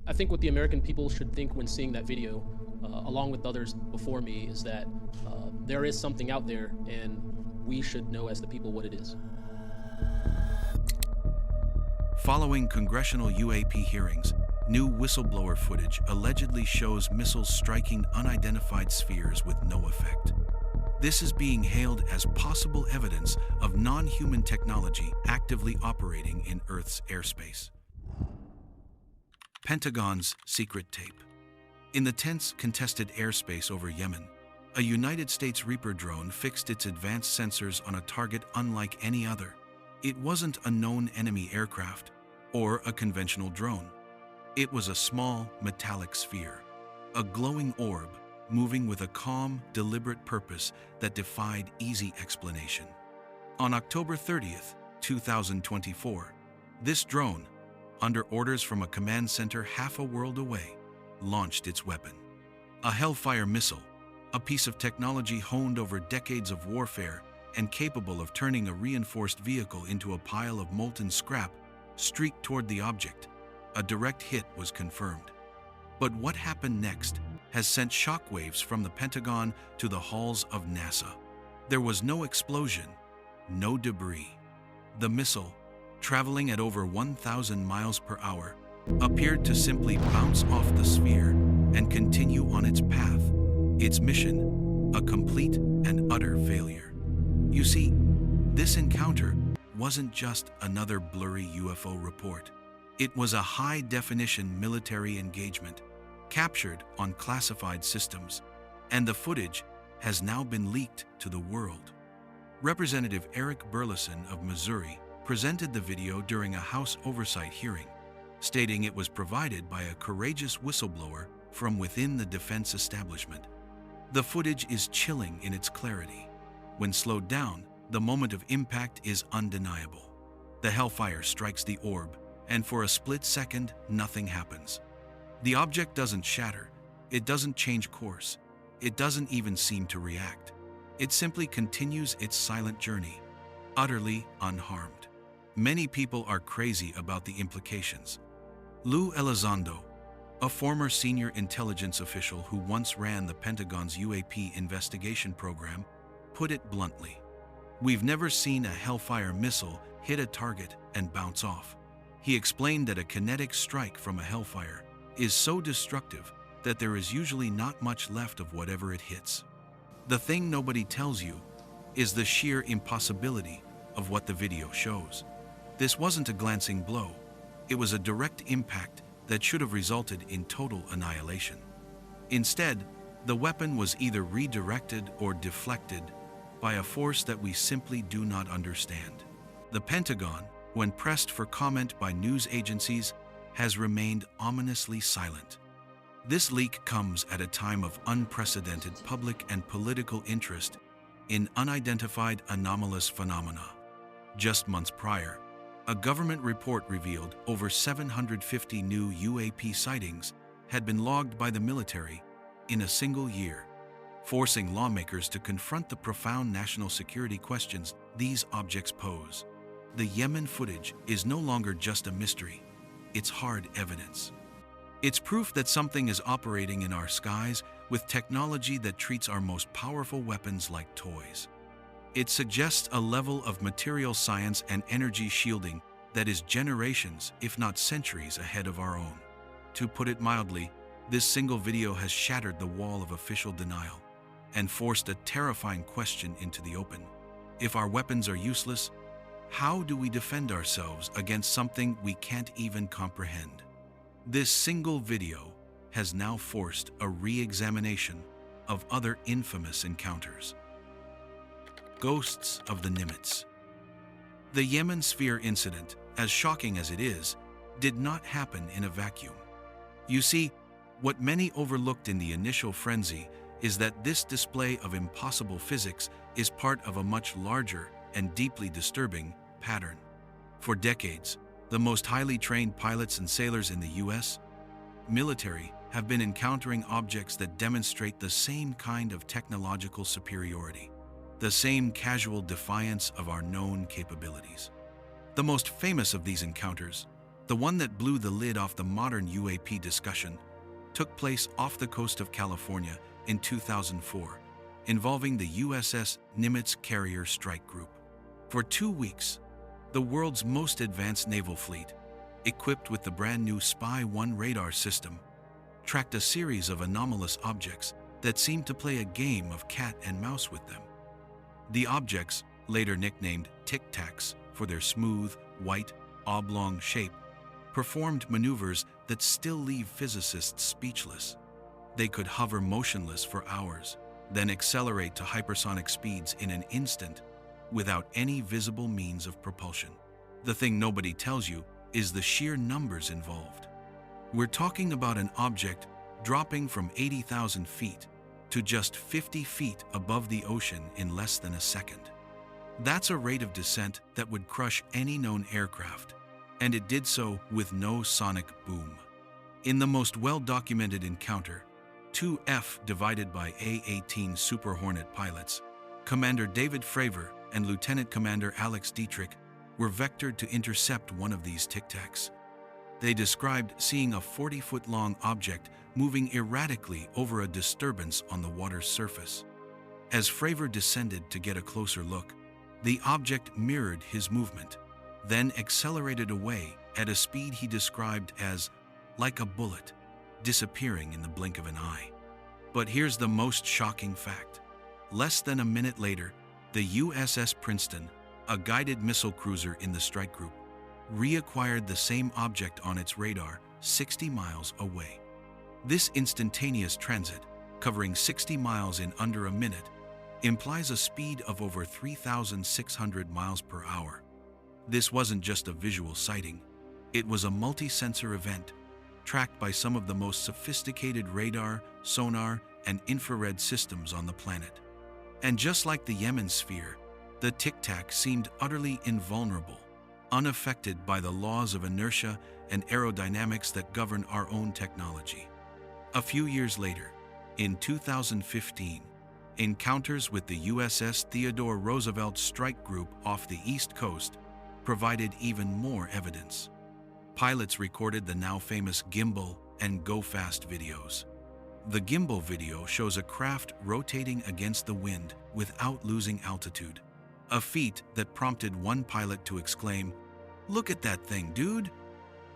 I think what the American people should think when seeing that video, along with others before me, is that there is something out there, and we should know as the people what it is. Following congressional UAP hearings, new whistleblower footage allegedly shows missiles striking unidentified spheres with no effect. This is being hailed as possible evidence of non-human technology actively operating in Earth's airspace. Pentagon's secret tape. In the tense, contested airspace over Yemen, a United States Reaper drone fixed its advanced sensors on a target unlike any other. It wasn't a known enemy aircraft or a conventional drone. It was a small, metallic sphere, a glowing orb moving with a calm, deliberate purpose that defied easy explanation. On October 30th, 2024, this drone, under orders from a command center half a world away, launched its weapon. A Hellfire missile, a piece of technology honed over decades of warfare and capable of turning a reinforced vehicle into a pile of molten scrap, streaked toward the object. A direct hit was confirmed. But what happened next has sent shockwaves from the Pentagon to the halls of NASA. There was no explosion, no debris. The missile, traveling at over 1,000 miles per hour, appeared to simply bounce off the sphere and continue on its path, its mission a complete and utter failure. You see, this encounter wasn't just another blurry UFO report. It was a high-definition military engagement, captured on classified systems, and the footage has now been leaked to the world. Representative Eric Burleson of Missouri presented the video during a House oversight hearing, stating it was provided by a courageous whistleblower from within the defense establishment. The footage is chilling in its clarity. When slowed down, the moment of impact is undeniable. The Hellfire strikes the orb, and for a split second, nothing happens. The object doesn't shatter, it doesn't change course, it doesn't even seem to react. It simply continues its silent journey, utterly unharmed. Many people are crazy about the implications. Lou Elizondo, a former senior intelligence official who once ran the Pentagon's UAP investigation program, put it bluntly. "We've never seen a Hellfire missile hit a target and bounce off." He explained that a kinetic strike from a Hellfire is so destructive that there is usually not much left of whatever it hits. The thing nobody tells you is the sheer impossibility of what the video shows. This wasn't a glancing blow. It was a direct impact that should have resulted in total annihilation. Instead, the weapon was either redirected or deflected by a force that we simply do not understand. The Pentagon, when pressed for comment by news agencies, has remained ominously silent. This leak comes at a time of unprecedented public and political interest in unidentified anomalous phenomena. Just months prior, a government report revealed over 750 new UAP sightings had been logged by the military in a single year, forcing lawmakers to confront the profound national security questions these objects pose. The Yemen footage is no longer just a mystery, it's hard evidence. It's proof that something is operating in our skies with technology that treats our most powerful weapons like toys. It suggests a level of material science and energy shielding that is generations, if not centuries, ahead of our own. To put it mildly, this single video has shattered the wall of official denial and forced a terrifying question into the open. If our weapons are useless, how do we defend ourselves against something we can't even comprehend? This single video has now forced a re-examination of other infamous encounters. Ghosts of the Nimitz. The Yemen sphere incident, as shocking as it is, did not happen in a vacuum. You see, what many overlooked in the initial frenzy is that this display of impossible physics is part of a much larger and deeply disturbing pattern. For decades, the most highly trained pilots and sailors in the U.S. military have been encountering objects that demonstrate the same kind of technological superiority, the same casual defiance of our known capabilities. The most famous of these encounters, The one that blew the lid off the modern UAP discussion took place off the coast of California in 2004, involving the USS Nimitz Carrier Strike Group. For 2 weeks, the world's most advanced naval fleet, equipped with the brand new Spy-1 radar system, tracked a series of anomalous objects that seemed to play a game of cat and mouse with them. The objects, later nicknamed Tic Tacs for their smooth, white, oblong shape, performed maneuvers that still leave physicists speechless. They could hover motionless for hours, then accelerate to hypersonic speeds in an instant without any visible means of propulsion. The thing nobody tells you is the sheer numbers involved. We're talking about an object dropping from 80,000 feet to just 50 feet above the ocean in less than a second. That's a rate of descent that would crush any known aircraft, and it did so with no sonic boom. In the most well-documented encounter, 2F divided by A-18 Super Hornet pilots, Commander David Fravor and Lieutenant Commander Alex Dietrich were vectored to intercept one of these Tic Tacs. They described seeing a 40-foot-long object moving erratically over a disturbance on the water's surface. As Fravor descended to get a closer look, the object mirrored his movement, then accelerated away at a speed he described as like a bullet, disappearing in the blink of an eye. But here's the most shocking fact. Less than a minute later, the USS Princeton, a guided missile cruiser in the strike group, reacquired the same object on its radar 60 miles away. This instantaneous transit, covering 60 miles in under a minute, implies a speed of over 3,600 miles per hour. This wasn't just a visual sighting, it was a multi-sensor event, tracked by some of the most sophisticated radar, sonar, and infrared systems on the planet. And just like the Yemen sphere, the Tic Tac seemed utterly invulnerable, unaffected by the laws of inertia and aerodynamics that govern our own technology. A few years later, in 2015, encounters with the USS Theodore Roosevelt Strike Group off the East Coast provided even more evidence. Pilots recorded the now famous gimbal and go fast videos. The gimbal video shows a craft rotating against the wind without losing altitude, a feat that prompted one pilot to exclaim, "Look at that thing, dude!"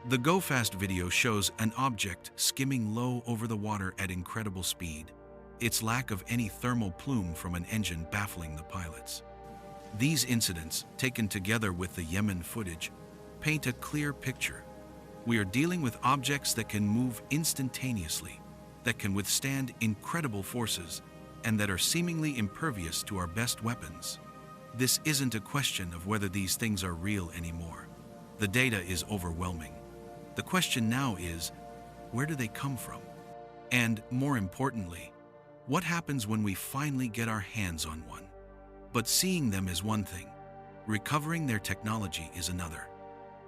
The go fast video shows an object skimming low over the water at incredible speed, its lack of any thermal plume from an engine baffling the pilots. These incidents, taken together with the Yemen footage, paint a clear picture. We are dealing with objects that can move instantaneously, that can withstand incredible forces, and that are seemingly impervious to our best weapons. This isn't a question of whether these things are real anymore. The data is overwhelming. The question now is, where do they come from? And more importantly, what happens when we finally get our hands on one? But seeing them is one thing. Recovering their technology is another.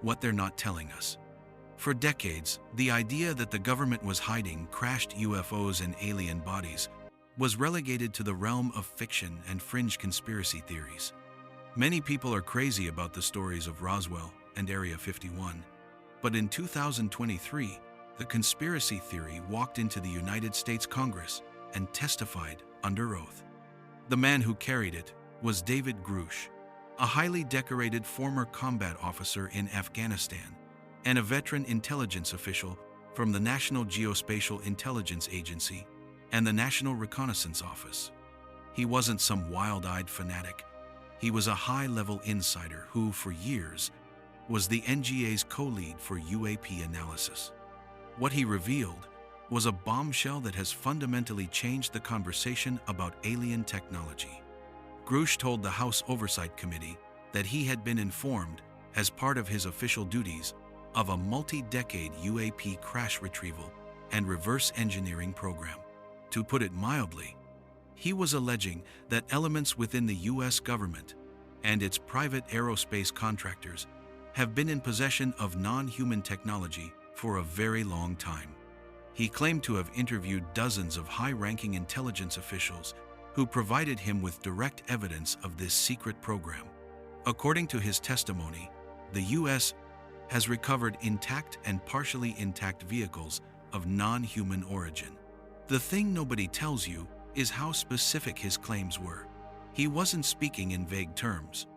What they're not telling us. For decades, the idea that the government was hiding crashed UFOs and alien bodies was relegated to the realm of fiction and fringe conspiracy theories. Many people are crazy about the stories of Roswell and Area 51, but in 2023, the conspiracy theory walked into the United States Congress and testified under oath. The man who carried it was David Grush, a highly decorated former combat officer in Afghanistan and a veteran intelligence official from the National Geospatial Intelligence Agency and the National Reconnaissance Office. He wasn't some wild-eyed fanatic. He was a high-level insider who, for years, was the NGA's co-lead for UAP analysis. What he revealed was a bombshell that has fundamentally changed the conversation about alien technology. Grush told the House Oversight Committee that he had been informed, as part of his official duties, of a multi-decade UAP crash retrieval and reverse engineering program. To put it mildly, he was alleging that elements within the US government and its private aerospace contractors have been in possession of non-human technology for a very long time. He claimed to have interviewed dozens of high-ranking intelligence officials who provided him with direct evidence of this secret program. According to his testimony, the US has recovered intact and partially intact vehicles of non-human origin. The thing nobody tells you is how specific his claims were. He wasn't speaking in vague terms.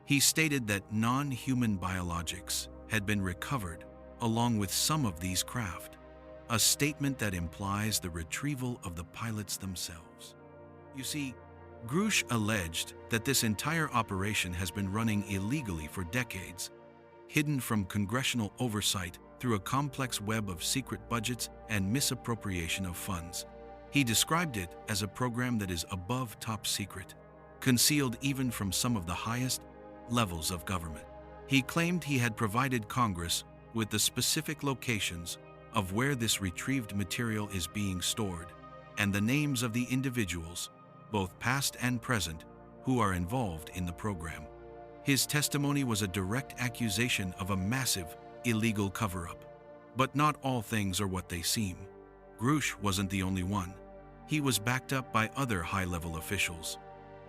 He stated that non-human biologics had been recovered along with some of these craft, a statement that implies the retrieval of the pilots themselves. You see, Grush alleged that this entire operation has been running illegally for decades, hidden from congressional oversight through a complex web of secret budgets and misappropriation of funds. He described it as a program that is above top secret, concealed even from some of the highest levels of government. He claimed he had provided Congress with the specific locations of where this retrieved material is being stored and the names of the individuals, both past and present, who are involved in the program. His testimony was a direct accusation of a massive, illegal cover-up. But not all things are what they seem. Grush wasn't the only one. He was backed up by other high-level officials.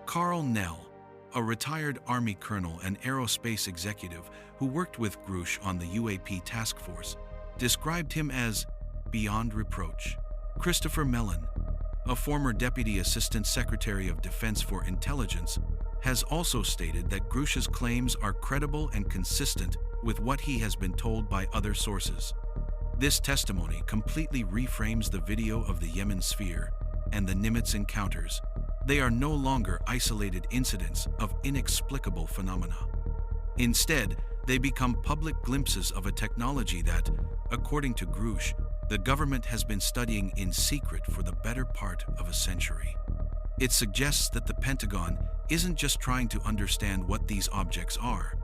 Carl Nell, a retired Army colonel and aerospace executive who worked with Grush on the UAP task force, described him as beyond reproach. Christopher Mellon, a former Deputy Assistant Secretary of Defense for Intelligence, has also stated that Grush's claims are credible and consistent with what he has been told by other sources. This testimony completely reframes the video of the Yemen sphere and the Nimitz encounters. They are no longer isolated incidents of inexplicable phenomena. Instead, they become public glimpses of a technology that, according to Grush, the government has been studying in secret for the better part of a century. It suggests that the Pentagon isn't just trying to understand what these objects are.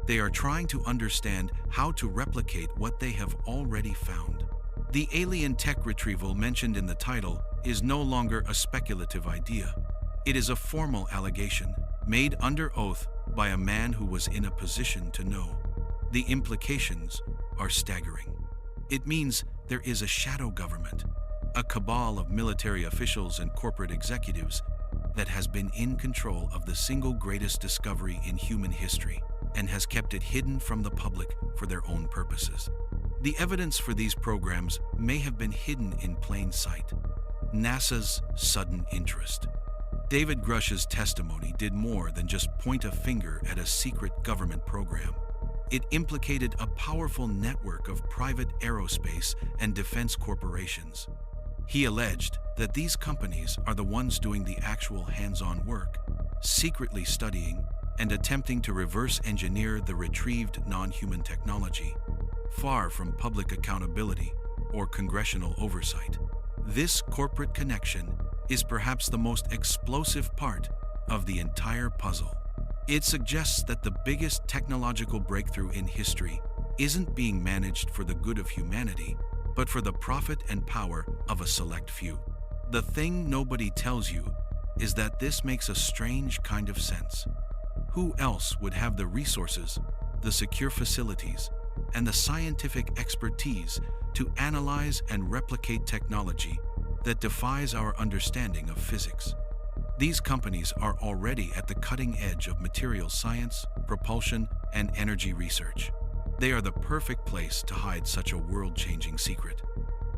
They are trying to understand how to replicate what they have already found. The alien tech retrieval mentioned in the title is no longer a speculative idea. It is a formal allegation made under oath by a man who was in a position to know. The implications are staggering. It means there is a shadow government, a cabal of military officials and corporate executives that has been in control of the single greatest discovery in human history and has kept it hidden from the public for their own purposes. The evidence for these programs may have been hidden in plain sight. NASA's sudden interest. David Grush's testimony did more than just point a finger at a secret government program. It implicated a powerful network of private aerospace and defense corporations. He alleged that these companies are the ones doing the actual hands-on work, secretly studying and attempting to reverse engineer the retrieved non-human technology, far from public accountability or congressional oversight. This corporate connection is perhaps the most explosive part of the entire puzzle. It suggests that the biggest technological breakthrough in history isn't being managed for the good of humanity, but for the profit and power of a select few. The thing nobody tells you is that this makes a strange kind of sense. Who else would have the resources, the secure facilities, and the scientific expertise to analyze and replicate technology that defies our understanding of physics? These companies are already at the cutting edge of materials science, propulsion, and energy research. They are the perfect place to hide such a world-changing secret.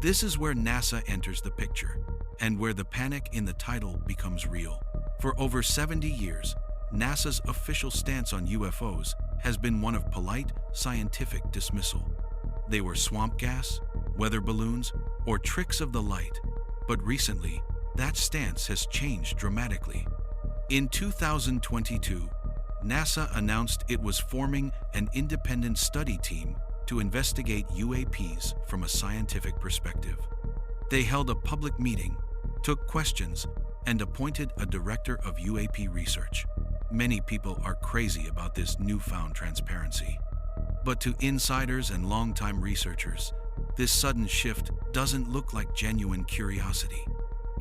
This is where NASA enters the picture, and where the panic in the title becomes real. For over 70 years, NASA's official stance on UFOs has been one of polite, scientific dismissal. They were swamp gas, weather balloons, or tricks of the light. But recently, that stance has changed dramatically. In 2022, NASA announced it was forming an independent study team to investigate UAPs from a scientific perspective. They held a public meeting, took questions, and appointed a director of UAP research. Many people are crazy about this newfound transparency. But to insiders and longtime researchers, this sudden shift doesn't look like genuine curiosity.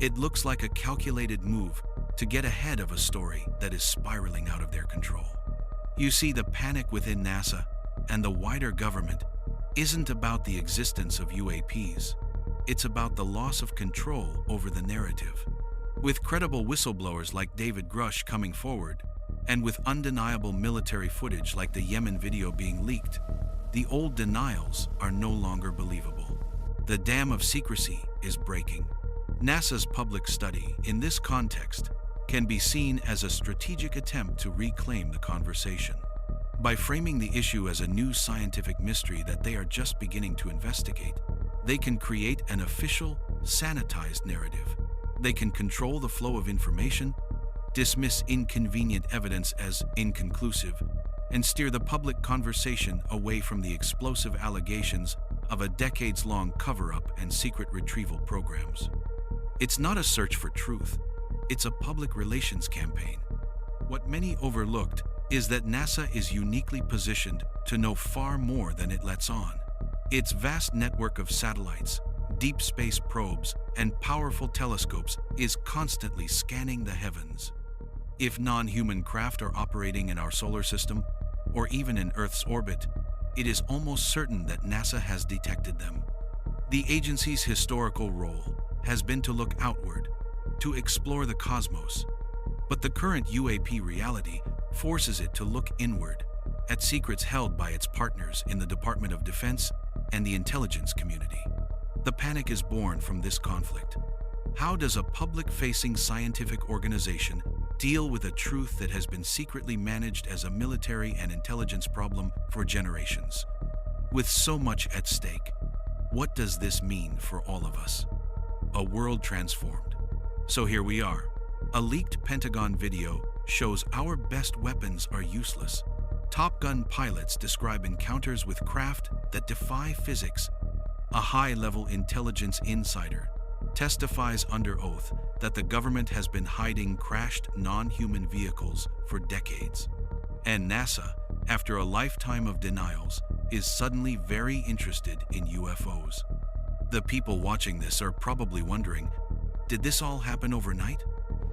It looks like a calculated move to get ahead of a story that is spiraling out of their control. You see, the panic within NASA and the wider government isn't about the existence of UAPs. It's about the loss of control over the narrative. With credible whistleblowers like David Grush coming forward, and with undeniable military footage like the Yemen video being leaked, The old denials are no longer believable. The dam of secrecy is breaking. NASA's public study, in this context, can be seen as a strategic attempt to reclaim the conversation. By framing the issue as a new scientific mystery that they are just beginning to investigate, they can create an official, sanitized narrative. They can control the flow of information, dismiss inconvenient evidence as inconclusive, and steer the public conversation away from the explosive allegations of a decades-long cover-up and secret retrieval programs. It's not a search for truth, it's a public relations campaign. What many overlooked is that NASA is uniquely positioned to know far more than it lets on. Its vast network of satellites, deep space probes, and powerful telescopes is constantly scanning the heavens. If non-human craft are operating in our solar system, or even in Earth's orbit, it is almost certain that NASA has detected them. The agency's historical role has been to look outward, to explore the cosmos, but the current UAP reality forces it to look inward, at secrets held by its partners in the Department of Defense and the intelligence community. The panic is born from this conflict. How does a public-facing scientific organization deal with a truth that has been secretly managed as a military and intelligence problem for generations? With so much at stake, what does this mean for all of us? A world transformed. So here we are. A leaked Pentagon video shows our best weapons are useless. Top Gun pilots describe encounters with craft that defy physics. A high-level intelligence insider testifies under oath that the government has been hiding crashed non-human vehicles for decades. And NASA, after a lifetime of denials, is suddenly very interested in UFOs. The people watching this are probably wondering, did this all happen overnight?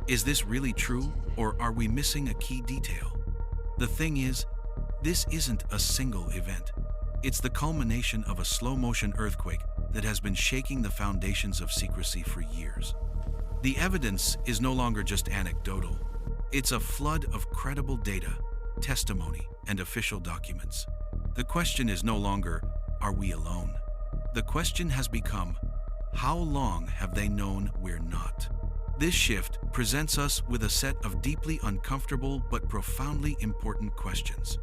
Is this really true, or are we missing a key detail? The thing is, this isn't a single event. It's the culmination of a slow-motion earthquake that has been shaking the foundations of secrecy for years. The evidence is no longer just anecdotal. It's a flood of credible data, testimony, and official documents. The question is no longer, are we alone? The question has become, how long have they known we're not? This shift presents us with a set of deeply uncomfortable but profoundly important questions.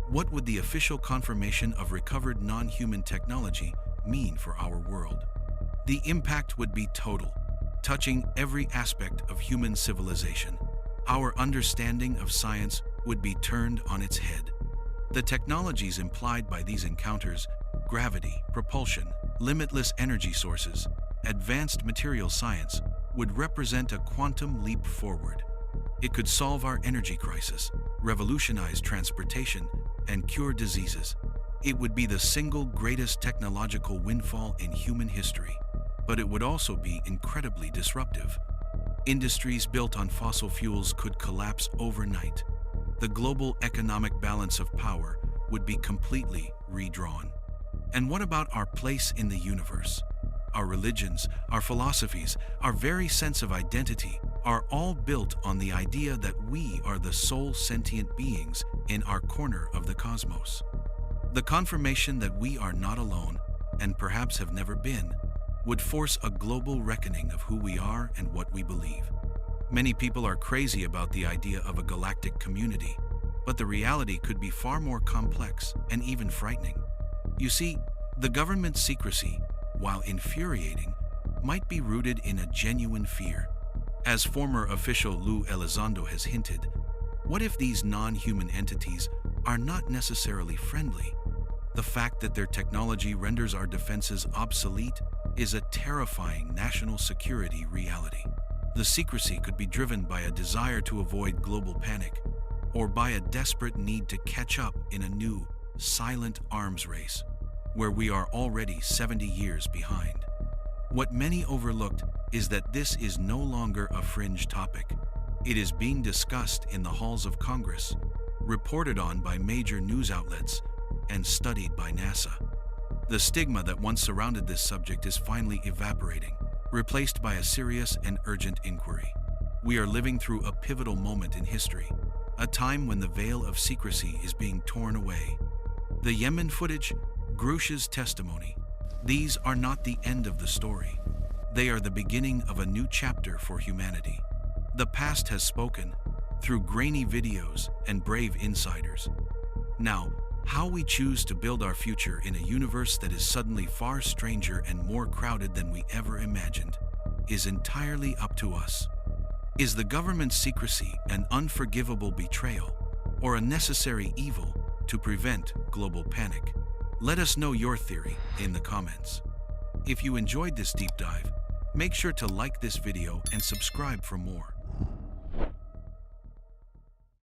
What would the official confirmation of recovered non-human technology mean for our world? The impact would be total, touching every aspect of human civilization. Our understanding of science would be turned on its head. The technologies implied by these encounters, gravity, propulsion, limitless energy sources, advanced material science, would represent a quantum leap forward. It could solve our energy crisis, revolutionize transportation, and cure diseases. It would be the single greatest technological windfall in human history, but it would also be incredibly disruptive. Industries built on fossil fuels could collapse overnight. The global economic balance of power would be completely redrawn. And what about our place in the universe? Our religions, our philosophies, our very sense of identity are all built on the idea that we are the sole sentient beings in our corner of the cosmos. The confirmation that we are not alone, and perhaps have never been, would force a global reckoning of who we are and what we believe. Many people are crazy about the idea of a galactic community, but the reality could be far more complex and even frightening. You see, the government's secrecy, while infuriating, might be rooted in a genuine fear. As former official Lou Elizondo has hinted, what if these non-human entities are not necessarily friendly? The fact that their technology renders our defenses obsolete is a terrifying national security reality. The secrecy could be driven by a desire to avoid global panic, or by a desperate need to catch up in a new, silent arms race, where we are already 70 years behind. What many overlooked is that this is no longer a fringe topic. It is being discussed in the halls of Congress, reported on by major news outlets, and studied by NASA. The stigma that once surrounded this subject is finally evaporating, replaced by a serious and urgent inquiry. We are living through a pivotal moment in history, a time when the veil of secrecy is being torn away. The Yemen footage, Grush's testimony. These are not the end of the story. They are the beginning of a new chapter for humanity. The past has spoken, through grainy videos and brave insiders. Now, how we choose to build our future in a universe that is suddenly far stranger and more crowded than we ever imagined is entirely up to us. Is the government's secrecy an unforgivable betrayal or a necessary evil to prevent global panic? Let us know your theory in the comments. If you enjoyed this deep dive, make sure to like this video and subscribe for more.